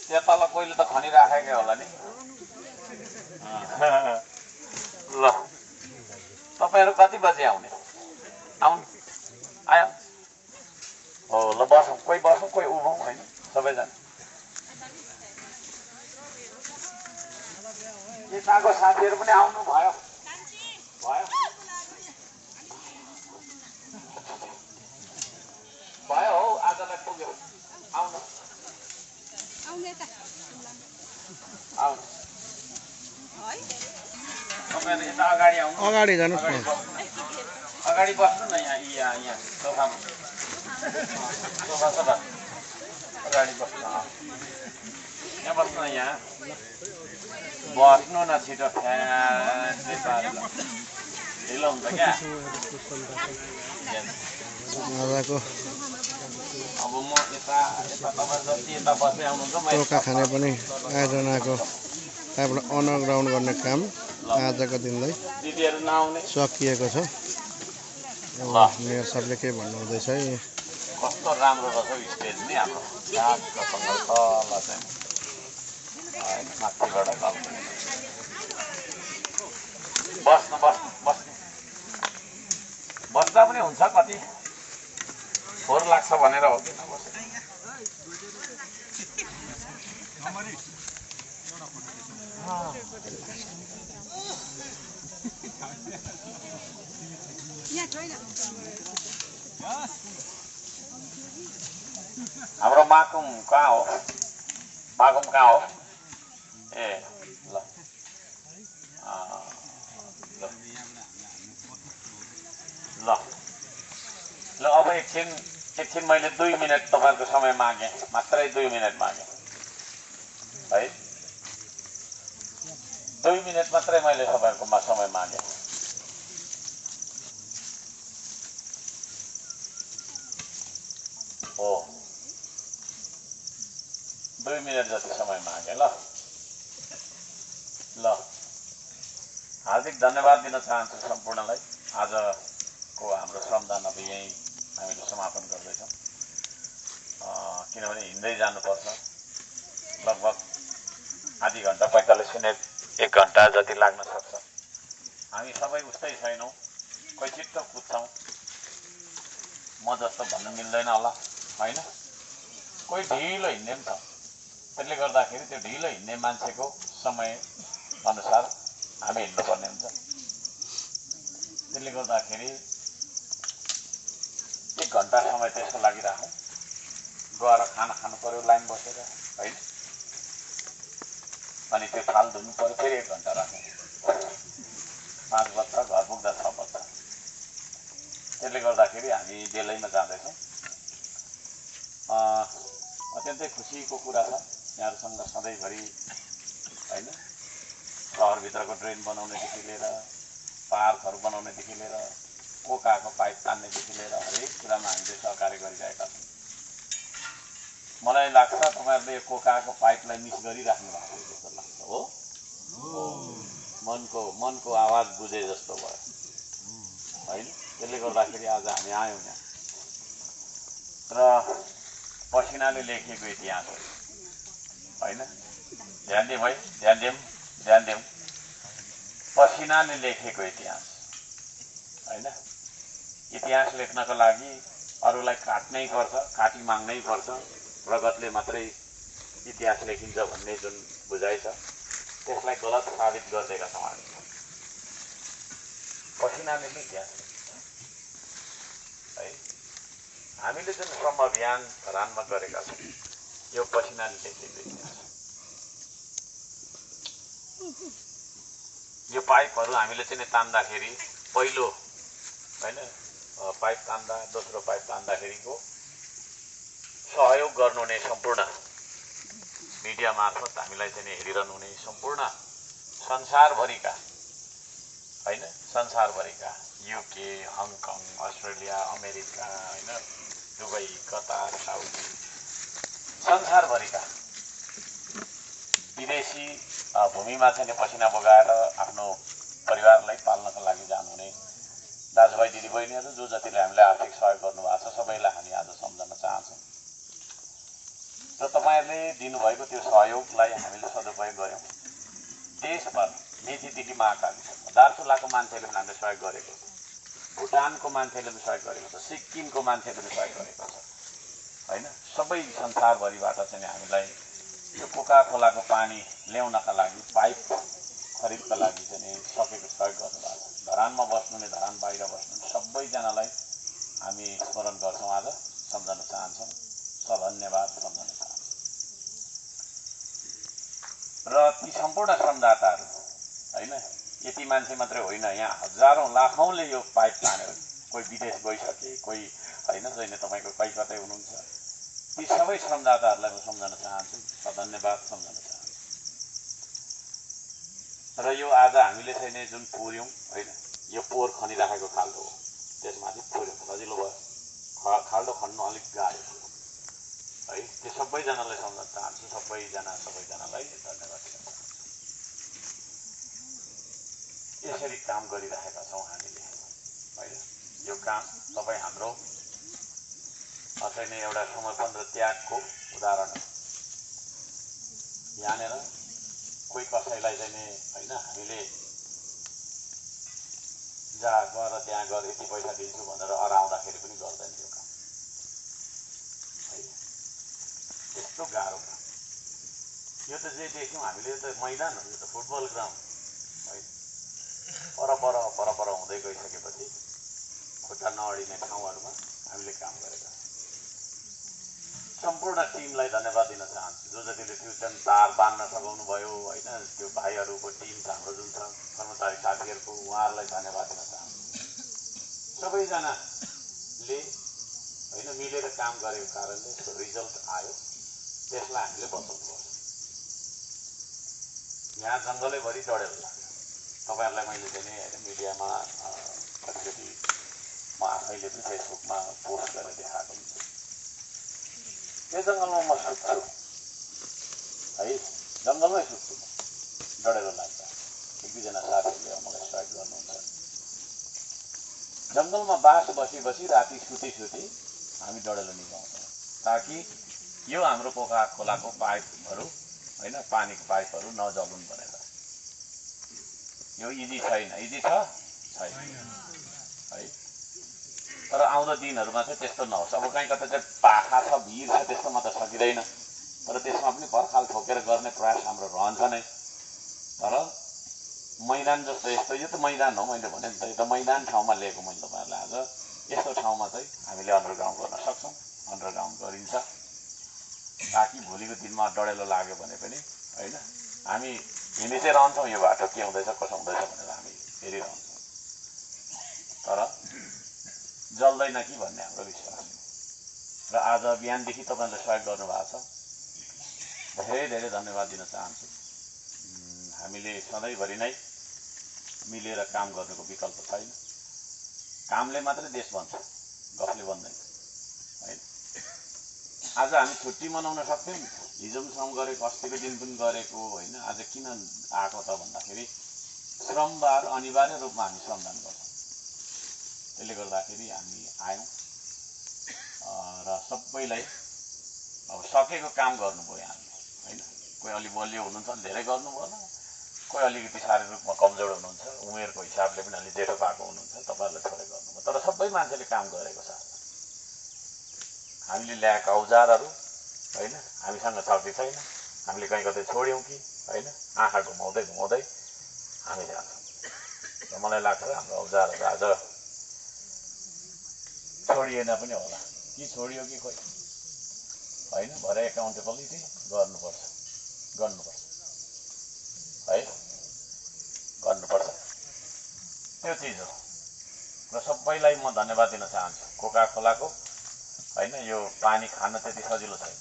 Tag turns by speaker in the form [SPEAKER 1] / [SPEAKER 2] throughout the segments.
[SPEAKER 1] त्यो तल कोहीले त खनिराखेकै होला नि। ल तपाईहरु कति बजे आउने? आउनु आयो हो ल बसौँ, कोही बसौँ कोही उभौँ हैन सबैजना। यताको साथीहरु पनि आउनु भयो भयो भयो हौ आजलाई पुग्यो। आउनु आउने त आउनु है तपाईहरु यता अगाडि आउनु।
[SPEAKER 2] अगाडि जानु
[SPEAKER 1] अगाडि बस्नु न यहाँ यहाँ सोफामा सोफा अगाडि बस्नु। यहाँ बस्नु न यहाँ बस्नु न छिटो ढिलो हुन्छ क्या।
[SPEAKER 2] आजको
[SPEAKER 1] अब म यता तपाईहरु जति यता बस्दै आउनुहुन्छ
[SPEAKER 2] टोका खाने पनि आयोजनाको त्यहाँबाट अन्डरग्राउन्ड गर्ने काम आजको दिनलाई
[SPEAKER 1] दिदीहरु नआउने
[SPEAKER 2] सकिएको छ। मेयर साहबले के भन्नु हुँदैछ है?
[SPEAKER 1] कस्तो राम्रो रहेछ स्टेज नि हाम्रो रातसँग तल चाहिँ माथिबाट बस्नु बस्दा पनि हुन्छ। कति फोहोर लाग्छ भनेर हो कि नबस्नु? हाम्रो माकुम कहाँ हो? माकुम कहाँ हो? ए ल ल ल अब एकछिन मैले 2 मिनेट तपाईहरुको समय मागे, मात्रै 2 मिनेट मागे है। 2 मिनेट मात्रै मैले तपाईहरुको समय मागे। हो 2 मिनेट जति समय मागे। ल ल हार्दिक धन्यवाद दिन चाहन्छु सम्पूर्णलाई। आजको हाम्रो श्रमदान अब यही हामीले समापन गर्दैछौँ, किनभने हिँड्दै जानुपर्छ। लगभग आधी घन्टा 45 मिनट 1 घन्टा जति लाग्न सक्छ। हामी सबै उस्तै छैनौँ, कोही छिट्टो कुद्छौँ, म जस्तो भन्नु मिल्दैन होला हैन। कोही ढिलो हिँड्ने पनि छ। त्यसले गर्दाखेरि त्यो ढिलो हिँड्ने मान्छेको समय अनुसार हामी हिँड्नुपर्ने हुन्छ। त्यसले गर्दाखेरि 1 घन्टा समय त्यसको लागि राखौँ। गएर खाना खानु पर्यो लाइन बसेर हैन, अनि त्यो थाल धुनु पर्यो, फेरि 1 घन्टा राखौँ। 5 बज्छ, घर पुग्दा 6 बज्छ। त्यसले गर्दाखेरि हामी बेलैमा जाँदैछौँ। अत्यन्तै खुसीको कुरा छ यहाँहरूसँग सधैँभरि हैन। सहरभित्रको ड्रेन बनाउनेदेखि लिएर पार्कहरू बनाउनेदेखि लिएर कोकाको पाइप तान्नेदेखि लिएर हरेक कुरामा हामीले सहकार्य गरिरहेका छौँ। मलाई लाग्छ तपाईहरुले यो कोकाको पाइपलाई मिस गरिराख्नु भएको जस्तो लाग्छ। हो मनको आवाज बुझे जस्तो भयो हैन। त्यसले गर्दाखेरि आज हामी आयौँ यहाँ र पसिनाले लेखिएको इतिहास हो हैन। ध्यान दिउँ है, ध्यान दिउँ। पसिनाले लेखेको इतिहास हैन। इतिहास लेख्नको लागि अरूलाई काट्नै पर्छ, काटी माग्नै पर्छ, रगतले मात्रै इतिहास लेखिन्छ भन्ने जुन बुझाइ छ त्यसलाई गलत साबित गरिदिएका छौँ हामी। पसिनाले नै इतिहास है। हामीले जुन श्रम अभियान धरानमा गरेका छौँ यो पसिनाले लेखेको इतिहास। यो पाइपहरू हामीले चाहिँ तान्दाखेरि पहिलो हैन पाइप तान्दा दोस्रो पाइप तान्दाखेरिको सहयोग गर्नुहुने सम्पूर्ण मिडिया मार्फत हामीलाई चाहिँ हेरिरहनु हुने सम्पूर्ण संसारभरिका हैन, संसारभरिका युके, हङकङ, अस्ट्रेलिया, अमेरिका हैन, दुबई, कतार, साउदी, संसारभरिका विदेशी भूमिमा चाहिँ पसिना बगाएर आफ्नो परिवारलाई पाल्नको लागि जानुहुने दाजुभाइ दिदीबहिनीहरू जो जतिले हामीलाई आर्थिक सहयोग गर्नुभएको छ सबैलाई हामी आज सम्झन चाहन्छौँ। र र तपाईँहरूले दिनुभएको त्यो सहयोगलाई हामीले सदुपयोग गऱ्यौँ। देशभर मेचीदेखि महाकालीसम्म दार्चुलाको मान्छेले पनि हामीले सहयोग गरेको छ, भुटानको मान्छेले पनि सहयोग गरेको छ, सिक्किमको मान्छेले पनि सहयोग गरेको छ होइन। सबै संसारभरिबाट चाहिँ हामीलाई यो कोका खोलाको पानी ल्याउनका लागि पाइप खरिदका लागि चाहिँ सकेको सहयोग गर्नुभएको छ। धरानमा बस्नुहुने, धरान बाहिर बस्नुहुने सबैजनालाई हामी स्मरण गर्छौँ, आज सम्झन चाहन्छौँ, धन्यवाद सम्झन चाहन्छौँ। र ती सम्पूर्ण श्रमदाताहरू होइन, यति मान्छे मात्रै होइन, यहाँ हजारौँ लाखौँले यो पाइप तानेर कोही विदेश गइसके, कोही होइन जहिले तपाईँको कहीँ कतै हुनुहुन्छ, ती सबै श्रमदाताहरूलाई म सम्झन चाहन्छु, धन्यवाद सम्झन चाहन्छु। र यो आज हामीले चाहिँ जुन पुर्यौँ होइन, यो पोहोर खनिराखेको खाल्डो हो, त्यसमाथि पुर्यौँ, सजिलो भयो। खाल्डो खन्नु अलिक गाह्रो थियो है। त्यो सबैजनालाई सम्झन चाहन्छु, सबैजनालाई धन्यवाद दिन चाहन्छु। यसरी काम गरिरहेका छौँ हामीले होइन। यो काम तपाईँ हाम्रो चाहिँ एउटा समर्पण र त्यागको उदाहरण हो। यहाँनिर कोही कसैलाई चाहिँ होइन हामीले जा गर त्यहाँ गएर यति पैसा दिन्छु भनेर अराउँदाखेरि पनि गर्दैन त्यो काम है। त्यस्तो गाह्रो काम यो त जे देख्यौँ हामीले, त मैदान हो, यो त फुटबल ग्राउन्ड है। पर हुँदै गइसकेपछि खुट्टा नअडिने ठाउँहरूमा हामीले काम गरेका छौँ। सम्पूर्ण टिमलाई धन्यवाद दिन चाहन्छु, जो जतिले त्यो चाहिँ तार बाँध्न सघाउनु भयो होइन। त्यो भाइहरूको टिम छ हाम्रो, जुन छ कर्मचारी साथीहरूको, उहाँहरूलाई धन्यवाद दिन चाहन्छु। सबैजनाले होइन मिलेर काम गरेको कारणले यसको रिजल्ट आयो, त्यसलाई हामीले बचाउनुपर्छ। यहाँ जङ्गलैभरि डढेर लाग्यो। तपाईँहरूलाई मैले चाहिँ होइन मिडियामा कतिचोटि म आफैले पनि फेसबुकमा पोस्ट गरेर देखाएको हुन्छ। यो जङ्गलमा म सुत्छु है, जङ्गलमै सुत्छु म, डढेर लाग्दा। एक दुईजना साथीहरूले मलाई सहयोग गर्नुहुन्छ। जङ्गलमा बास बसी राति सुती हामी डढेलो निभाउँछौँ, ताकि यो हाम्रो कोका खोलाको पाइपहरू होइन, पानीको पाइपहरू नजलुन् भनेर। यो इजी छैन, इजी छ छैन है। तर आउँदो दिनहरूमा चाहिँ त्यस्तो नहोस्। अब कहीँ कतै चाहिँ पाखा छ, भिर छ, त्यस्तोमा त सकिँदैन, तर त्यसमा पनि पर्खाल ठोकेर गर्ने प्रयास हाम्रो रहन्छ नै। तर मैदान जस्तो यस्तो, यो त मैदान हो, मैले भने नि त, यो त मैदान ठाउँमा लिएको मैले तपाईँहरूलाई आज। यस्तो ठाउँमा चाहिँ हामीले अन्डरग्राउन्ड गर्न सक्छौँ, अन्डरग्राउन्ड गरिन्छ, ताकि भोलिको दिनमा डढेलो लाग्यो भने पनि होइन हामी हिँडी चाहिँ रहन्छौँ, यो बाटो के हुँदैछ कसो हुँदैछ भनेर हामी हेरिरहन्छौँ। तर जल्दैन कि भन्ने हाम्रो विश्वास हो। र आज बिहानदेखि तपाईँले सहयोग गर्नुभएको छ, धेरै धेरै धन्यवाद दिन चाहन्छु। हामीले सधैँभरि नै मिलेर काम गर्नुको विकल्प छैन। कामले मात्रै देश बन्छ, गफले बन्दैन होइन। आज हामी छुट्टी मनाउन सक्थ्यौँ, हिजो पनि श्रम गरेको, अस्तिको दिन पनि गरेको होइन। आज किन आएको त भन्दाखेरि श्रमबार अनिवार्य रूपमा हामी श्रमदान गर्छौँ। त्यसले गर्दाखेरि हामी आयौँ र सबैलाई अब सकेको काम गर्नुभयो हामीले होइन। कोही अलि बलियो हुनुहुन्छ भने धेरै गर्नु भएन, कोही अलिकति शारीरिक रूपमा कमजोर हुनुहुन्छ, उमेरको हिसाबले पनि अलि जेठो पाएको हुनुहुन्छ, तपाईँहरूले थोरै गर्नुभयो। तर सबै मान्छेले काम गरेको छ। हामीले ल्याएका औजारहरू होइन हामीसँग छ कि छैन, हामीले कहीँ कतै छोड्यौँ कि होइन, आँखा घुमाउँदै हामी जान्छौँ। र मलाई लाग्छ हाम्रो औजारहरू आज छोडिएन पनि होला, कि छोडियो कि खोइ होइन। भरे एकाउन्टेबिलिटी गर्नुपर्छ है, गर्नुपर्छ, त्यो चिज हो। र सबैलाई म धन्यवाद दिन चाहन्छु। कोका खोलाको होइन यो पानी खान त्यति सजिलो छैन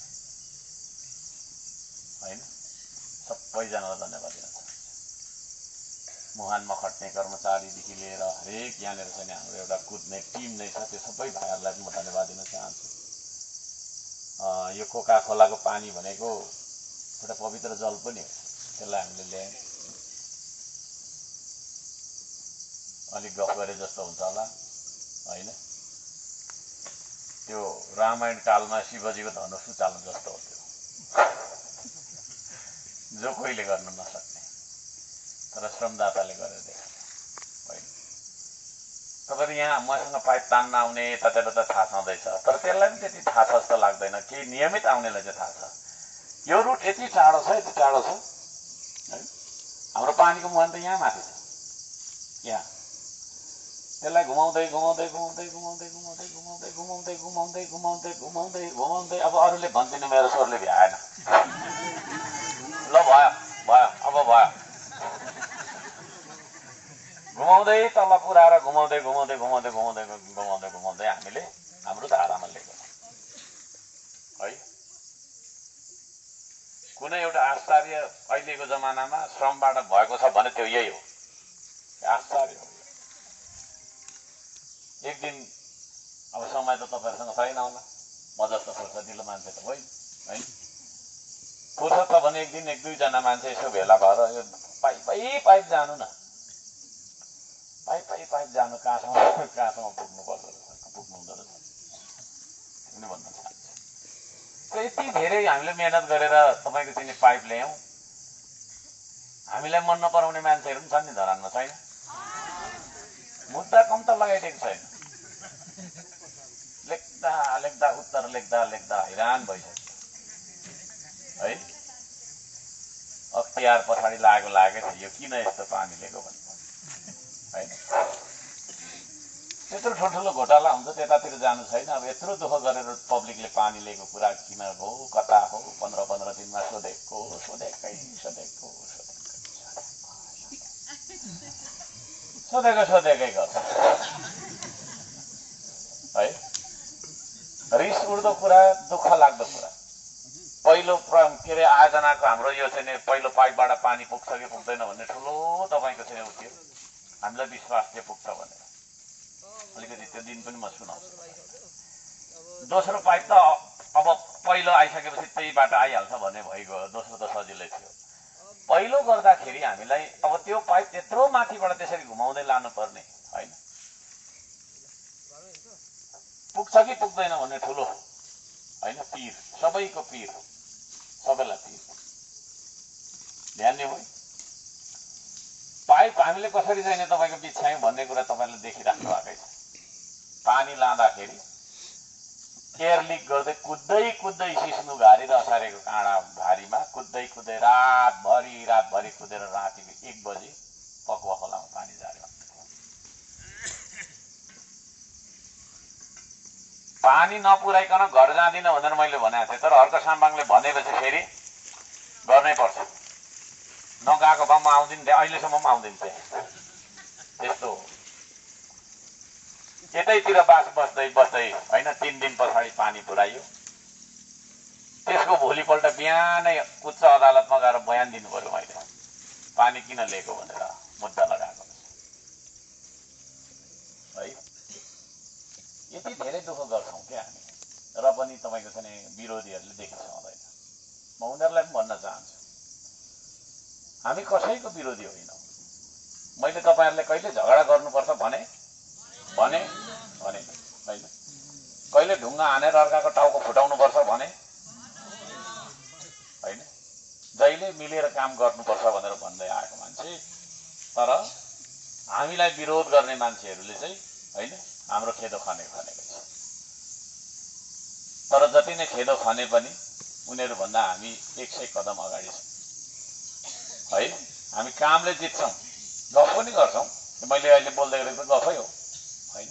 [SPEAKER 1] होइन। सबैजनालाई धन्यवाद दिन चाहन्छु। मुहानमा खट्ने कर्मचारीदेखि लिएर हरेक यहाँनिर चाहिँ हाम्रो एउटा कुद्ने टिम नै छ, त्यो सबै भाइहरूलाई पनि म धन्यवाद दिन चाहन्छु। यो कोका खोलाको पानी भनेको एउटा पवित्र जल पनि हो, त्यसलाई हामीले ल्यायौँ। अलिक गफ गरे जस्तो हुन्छ होला होइन। त्यो रामायण कालमा शिवजीको धनुष उचाल्नु जस्तो हो त्यो जो कोहीले गर्न नसक्ने तर श्रमदाताले गरेर देखाउने होइन। तपाईँले यहाँ मसँग पाइप तान्न आउने यतात्यता थाहा छँदैछ तर त्यसलाई पनि त्यति थाहा छ जस्तो लाग्दैन। केही नियमित आउनेलाई चाहिँ थाहा छ यो रुट यति टाढो छ यति टाढो छ है। हाम्रो पानीको मुहान त यहाँ माथि छ यहाँ। त्यसलाई घुमाउँदै घुमाउँदै घुमाउँदै घुमाउँदै घुमाउँदै घुमाउँदै घुमाउँदै घुमाउँदै घुमाउँदै घुमाउँदै घुमाउँदै अब अरूले भन्छन् मेरो स्वरले भ्याएन ल भयो भयो अब भयो घुमाउँदै तल पुऱ्याएर घुमाउँदै घुमाउँदै घुमाउँदै घुमाउँदै घुमाउँदै घुमाउँदै हामीले हाम्रो धारामा लिएको है। कुनै एउटा आश्चर्य अहिलेको जमानामा श्रमबाट भएको छ भने त्यो यही हो, आश्चर्य हो। एक दिन अब समय त तपाईँहरूसँग छैन होला, म जस्तो फुर्सदिलो मान्छे त होइन है। फुर्सद छ भने एक दिन एक दुईजना मान्छे यसो भेला भएर यो पाइप जानु न, पाइप जानु कहाँसम्म पुग्नुपर्दो रहेछ, पुग्नु हुँदो रहेछ पनि भन्न चाहन्छु। यति धेरै हामीले मेहनत गरेर तपाईँको चाहिँ पाइप ल्यायौँ, हामीलाई मन नपराउने मान्छेहरू पनि छन् नि धरानमा, छैन? मुद्दा कम त लगाइदिएको छैन। लेख्दा लेख्दा उत्तर लेख्दा लेख्दा हैरान भइसक्यो है। अख्तियार पछाडि लागेकै छ यो किन यस्तो पानी लिएको भन्ने होइन। त्यत्रो ठुल्ठुलो घोटाला हुन्छ त्यतातिर जानु छैन। अब यत्रो दुःख गरेर पब्लिकले पानी लिएको कुरा किन हो, कता हो, 15-15 दिनमा सोधेको है। गर्छ है। रिस उठ्दो कुरा, दुःख लाग्दो कुरा। पहिलो के अरे आयोजनाको हाम्रो यो चाहिँ पहिलो पाइपबाट पानी पुग्छ कि पुग्दैन भन्ने ठुलो तपाईँको चाहिँ उठ्यो, हामीलाई विश्वास थियो पुग्छ भनेर। अलिकति त्यो दिन पनि म सुनाउँछु। दोस्रो पाइप त अब पहिलो आइसकेपछि त्यही बाटो आइहाल्छ भन्ने भइगयो, दोस्रो त सजिलै थियो। पहिलो गर्दाखेरि हामीलाई अब त्यो पाइप त्यत्रो माथिबाट त्यसरी घुमाउँदै लानुपर्ने होइन, पुग्छ कि पुग्दैन भन्ने ठुलो होइन पीर, सबैको पीर, सबैलाई पीर। ध्यान दिउँ है। पाइप हामीले कसरी चाहिँ तपाईँको बिछ्यायौँ भन्ने कुरा तपाईँले देखिराख्नु भएकै छ। पानी लाँदाखेरि एयर लिक गर्दै कुद्दै सिस्नु घारी र असारेको काँडा भारीमा कुद्दै रातभरि कुदेर राति 1 बजी पकुवा खोलामा पानी झार्यो। पानी नपुर्याइकन घर जाँदिन भनेर मैले भनेको थिएँ, तर हर्क साम्बाङले भनेपछि फेरि गर्नै पर्छ। नगएको भए म आउँदिन थिएँ, अहिलेसम्म पनि आउँदिन थिएँ। त्यस्तो हो। यतैतिर बस्दै होइन 3 दिन पछाडि पानी पुर्याइयो। त्यसको भोलिपल्ट बिहानै उच्च अदालतमा गएर बयान दिनु पर्यो मैले पानी किन लिएको भनेर मुद्दा लगाएको है। यति धेरै दुःख गर्छौँ क्या हामी, र पनि तपाईँको चाहिँ विरोधीहरूले देखि सक्दैन। म उनीहरूलाई पनि भन्न चाहन्छु हामी कसैको विरोधी होइनौँ। मैले तपाईँहरूले कहिले झगडा गर्नुपर्छ भने होइन, कहिले ढुङ्गा हानेर अर्काको टाउको फुटाउनुपर्छ भने होइन, जहिले मिलेर काम गर्नुपर्छ भनेर भन्दै आएको मान्छे। तर हामीलाई विरोध गर्ने मान्छेहरूले चाहिँ होइन हाम्रो खेदो खनेको छ। तर जति नै खेदो खने पनि उनीहरूभन्दा हामी 100 कदम अगाडि छौँ है। हामी कामले जित्छौँ, गफ पनि गर्छौँ। मैले अहिले बोल्दै गरेको गफै हो होइन,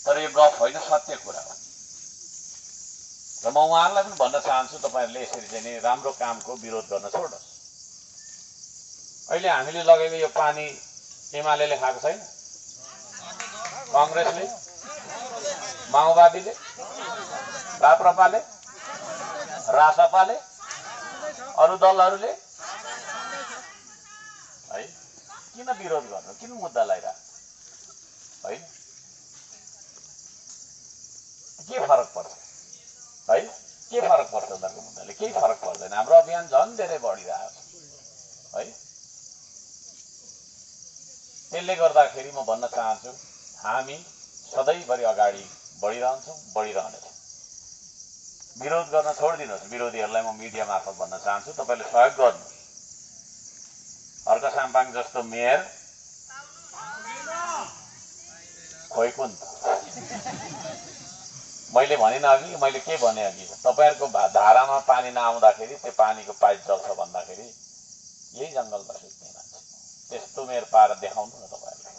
[SPEAKER 1] तर यो गफ होइन, सत्य कुरा हो। र म उहाँहरूलाई पनि भन्न चाहन्छु तपाईँहरूले यसरी चाहिँ नि राम्रो कामको विरोध गर्न छोड्नुहोस्। अहिले हामीले लगेको यो पानी एमाले खाएको छैन, काङ्ग्रेसले, माओवादीले, राप्रपाले, रासपाले, अरू दलहरूले है। किन विरोध गर्नु, किन मुद्दा लगाइरहेको होइन? के फरक पर्छ है? के फरक पर्छ उनीहरूको मुद्दाले? केही फरक पर्दैन। हाम्रो अभियान झन् धेरै बढिरहेको छ है। त्यसले गर्दाखेरि म भन्न चाहन्छु हामी सधैँभरि अगाडि बढिरहनेछौँ। विरोध गर्न छोडिदिनुहोस्। विरोधीहरूलाई म मिडिया मार्फत भन्न चाहन्छु तपाईँले सहयोग गर्नु अर्क साम्पाङ जस्तो मेयर खोइ कुन मैले भने अघि मैले के भने अघि तपाईहरुको धारामा पानी नआउँदाखेरि त्यो पानीको पाइप जल्छ भन्दाखेरि यही जंगलमा सुत्ने मान्छे त्यस्तो मेयर पाएर देखाउनु न तपाईहरुले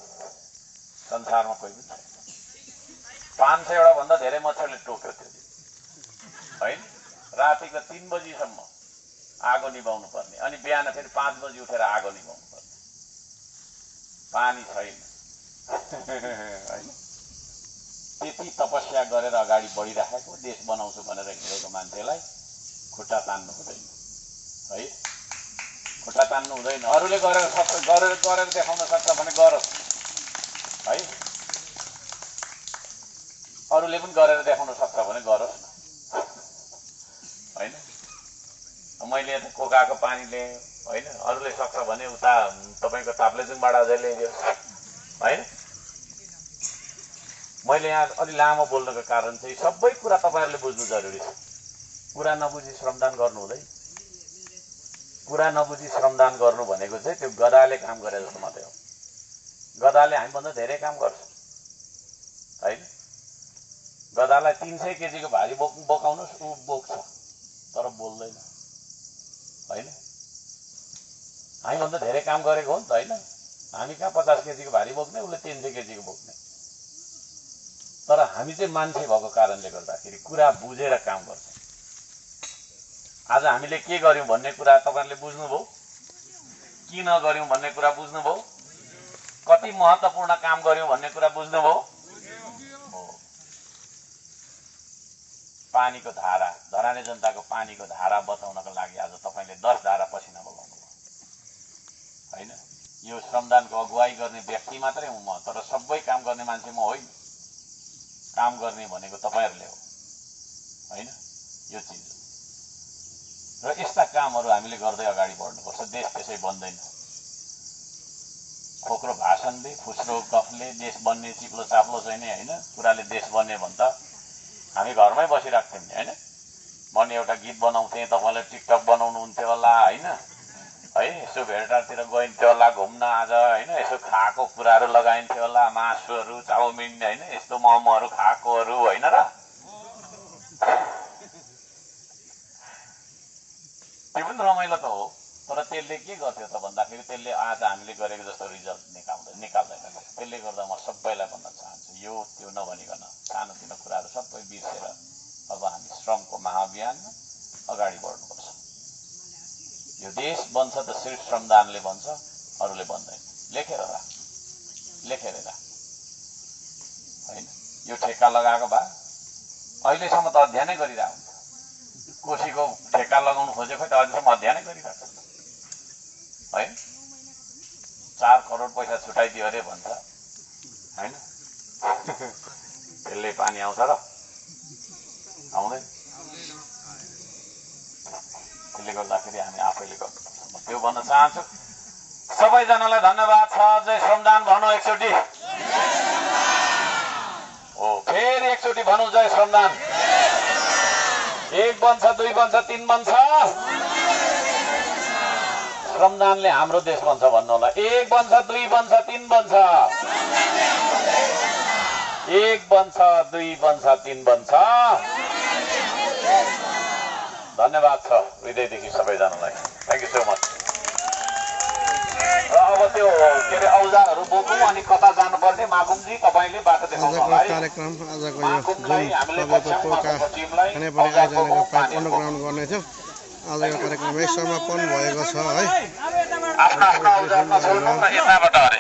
[SPEAKER 1] संसारमा कोही पनि छैन 500 वटा भन्दा धेरै मच्छरले टोक्यो त्यो हैन रातिको 3 बजीसम्म आगो निभाउनु पर्ने अनि बिहान फेरि 5 बजी उठेर आगो निभाउनु पर्ने पानी छैन हैन त्यति तपस्या गरेर अगाडि बढिराखेको देश बनाउँछु भनेर हिँडेको मान्छेलाई खुट्टा तान्नु हुँदैन है खुट्टा तान्नु हुँदैन अरूले गरेर देखाउन सक्छ भने गरोस् है अरूले पनि गरेर देखाउन सक्छ भने गरोस् न हैन मैले त कोकाको पानी ल्याएँ हैन अरूले सक्छ भने उता तपाईको ताप्लेजुङबाट अझै ल्याइदियो हैन मैले यहाँ अलि लामो बोल्नको कारण चाहिँ सबै कुरा तपाईहरुले बुझ्नु जरुरी छ कुरा नबुझी श्रमदान गर्नु हुँदैन कुरा नबुझी श्रमदान गर्नु भनेको चाहिँ त्यो गधाले काम गरे जस्तो मात्रै हो गधाले हामीभन्दा धेरै काम गर्छ हैन गधालाई 300 केजी को भारी बोकाउनुस् उ बोक्छ तर बोल्दैन हैन हामीभन्दा धेरै काम गरेको हो नि त हैन हामी कहाँ 50 केजी को भारी बोक्ने उले 300 केजी को बोक्ने तर हामी चाहिँ मान्छे भएको कारणले गर्दाखेरि कुरा बुझेर काम गर्छ आज हामीले के गर्यौं भन्ने कुरा तपाईहरुले बुझ्नुभयो किन गर्यौं भन्ने कुरा बुझ्नुभयो कति महत्त्वपूर्ण काम गर्यौं भन्ने कुरा बुझ्नुभयो पानीको धारा धराने जनताको पानीको धारा बचाउनको लागि आज तपाईले 10 धारा पसिना बगाउनु भयो हैन यो श्रमदानको अगुवाई गर्ने व्यक्ति मात्रै हुँ म तर सबै काम गर्ने मान्छे म होइन काम गर्ने भनेको तपाईहरुले हो हैन यो चीज र यस्ता कामहरु हामीले गर्दै अगाडि बढ्नुपर्छ देश त्यसै बन्दैन खोक्रो भाषणले फुस्रो गफले देश बन्ने चिप्लो चाप्लो छैन हैन कुराले देश बन्ने भन्दा हामी घरमै बसिराख्थ्यौं नि हैन म नि एउटा गीत बनाउँथे तपाईले टिकटक बनाउनु हुन्थ्यो होला हैन है यसो भेटघाटतिर गइन्थ्यो होला घुम्न आज हैन यसो खाएको कुराहरु लगाइन्थ्यो होला मासुहरु चाउमिन हैन यस्तो मोमोहरु खाएकोहरु हैन र त्यो पनि रमाइलो त हो तर त्यसले के गर्थ्यो त भन्दाखेरि त्यसले आज हामीले गरेको जस्तो रिजल्ट निकाल्दैन त्यसले गर्दा म सबैलाई भन्न चाहन्छु यो त्यो नभनिकन सानोतिनो कुराहरु सबै बिर्सेर अब हामी श्रमको महाअभियानमा अगाडि बढ्नुपर्छ यो देश बन्छ त सिर्फ श्रमदानले बन्छ अरूले बन्दैन लेखेर राख हैन यो ठेक्का लगाएको भए अहिलेसम्म त अध्ययनै गरिरहेको हुन्छ कोशीको ठेक्का लगाउनु खोजेको त अहिलेसम्म अध्ययनै गरिरहेको छ हैन 4 करोड पैसा छुटाइदियो अरे भन्छ हैन त्यसले पानी आउँछ र आउँदैन त्यसले गर्दाखेरि हामी आफैले गर्नुपर्छ म त्यो भन्न चाहन्छु सबैजनालाई धन्यवाद छ जय श्रमदान भनौं एकचोटी ओ फेरि एकचोटी भनौं जय श्रमदान 1 बन्छ 2 बन्छ 3 बन्छ श्रमदानले हाम्रो देश बन्छ भन्नु होला 1 बन्छ 2 बन्छ 3 बन्छ 1 बन्छ 2 बन्छ 3 बन्छ धन्यवाद छ हृदयदेखि सबैजनालाई थ्यांक यू सो मच र अब त्यो के रे औजारहरु बोकौं अनि कता जानुपर्ने माकुमजी तपाईले बाटो देखाउनु होला है
[SPEAKER 2] कार्यक्रम आजको यो जुन तपाईको पोका खाने पनि आयोजनाको पाठ अनुग्रहण गर्ने थियो आजको कार्यक्रम यही समापन भएको छ है
[SPEAKER 1] आफ्नो औजारमा सोल्नु न यताबाट अरे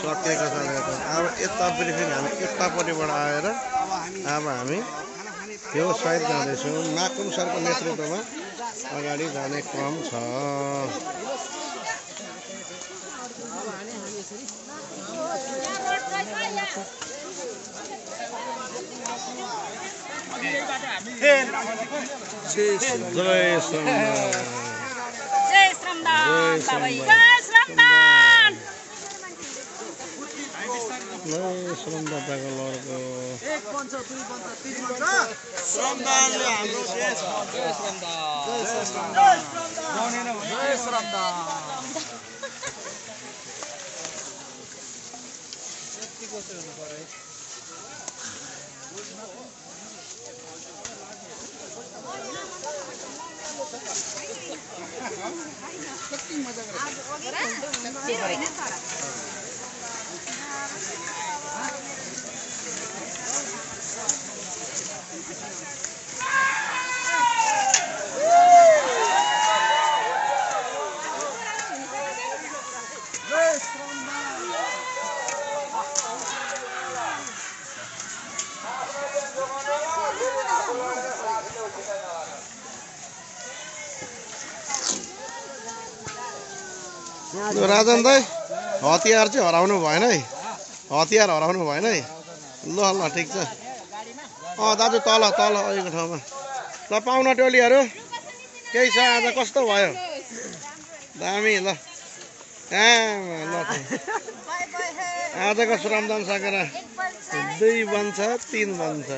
[SPEAKER 2] सकिएको छ अब यता ब्रिफिङ हामी यतापट्टिबाट आएर अब हामी यो साइड जाँदैछौँ माकुम सरको नेतृत्वमा अगाडि जाने क्रम छ जय श्रमदान श्रमदाताको लडको
[SPEAKER 3] श्रमदानले हाम्रो देश
[SPEAKER 2] राजन दाइ हतियार चाहिँ हराउनु भएन है हतियार हराउनु भएन है ल ल ठिक छ दाजु तल तल अहिलेको ठाउँमा ल पाहुना टोलीहरू केही छ आज कस्तो भयो दामी ल ल आजको श्रमदान सकेर 2 बन्छ 3 बन्छ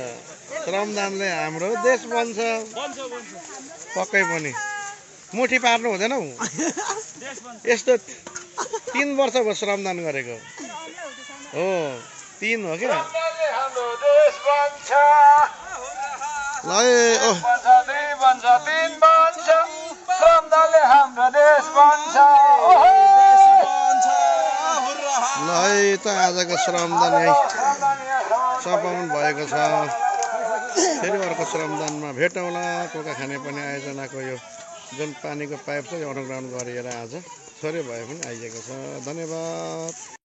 [SPEAKER 2] श्रमदानले हाम्रो देश बन्छ पक्कै पनि मुठी पार्नु हुँदैन हौ यस्तो 3 वर्ष भयो श्रमदान गरेको हो 3 हो क्या ल है त आजको श्रमदान यही सफल भएको छ फेरि अर्को श्रमदानमा भेटौँला कोका खाने पनि आयोजनाको यो जुन पानीको पाइप चाहिँ अन्डरग्राउन्ड गरिएर आज थोरै भए पनि आइएको छ धन्यवाद।